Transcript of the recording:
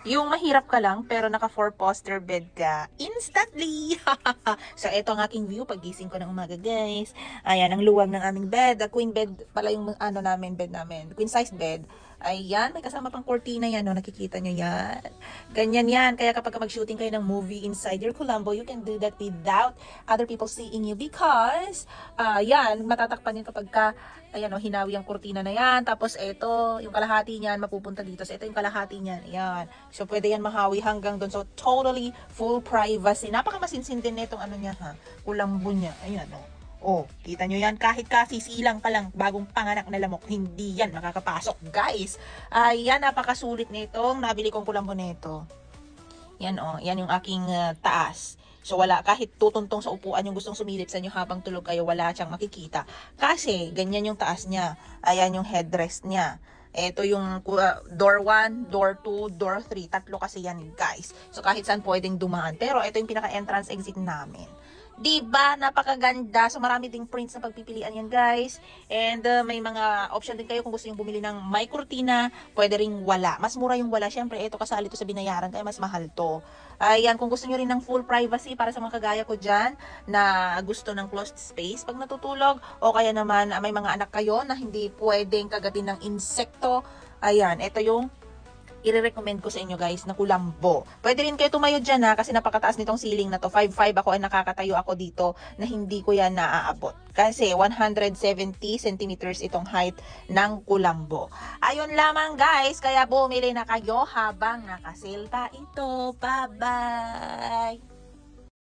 Yung mahirap ka lang, pero naka 4-poster bed ka, instantly! So, ito ang aking view pagising ko ng umaga, guys. Ayan, ang luwag ng aming bed. The queen bed pala yung ano namin, bed namin. Queen size bed. Ayan, may kasama pang cortina yan, no? Nakikita nyo yan. Ganyan yan. Kaya kapag mag-shooting kayo ng movie inside your Colombo, you can do that without other people seeing you because, yan, matatakpan yun kapag ka, ayan, o, hinawi ang cortina na yan. Tapos, ito, yung kalahati niyan, mapupunta dito. So, ito yung kalahati niyan. Ayan. So, pwede yan mahawi hanggang doon. So, totally full privacy. Napakamasinsin din na itong ano niya, ha? Kulambo niya. Ayan, o. Oh, kita nyo yan, kahit kasisilang pa lang, bagong panganak na lamok, hindi yan makakapasok, guys. Ayan, napakasulit nitong nabili kong kulambo nito. Yan, oh, yan yung aking taas. So, wala, kahit tutuntong sa upuan yung gustong sumilip sa inyo habang tulog kayo, wala siyang makikita. Kasi, ganyan yung taas niya. Ayan yung headrest niya. Ito yung door 1, door 2, door 3. Tatlo kasi yan, guys. So, kahit saan pwedeng dumaan. Pero, ito yung pinaka-entrance exit namin. Diba? Napakaganda. So, marami ding prints na pagpipilian yan, guys. And, may mga option din kayo kung gusto nyo bumili ng may kurtina. Pwede ring wala. Mas mura yung wala. Siyempre, ito kasali to sa binayaran. Kaya mas mahal to. Ayan, kung gusto nyo rin ng full privacy para sa mga kagaya ko dyan na gusto ng closed space pag natutulog. O kaya naman, may mga anak kayo na hindi pwedeng kagatin ng insekto. Ayan, ito yung i-recommend ko sa inyo, guys, na kulambo. Pwede rin kayo tumayo dyan, ha, kasi napakataas nitong ceiling na to. 5'5" ako ay nakakatayo ako dito na hindi ko yan naaabot. Kasi 170 centimeters itong height ng kulambo. Ayun lamang, guys, kaya bumili na kayo habang nakasale pa ito. Bye-bye!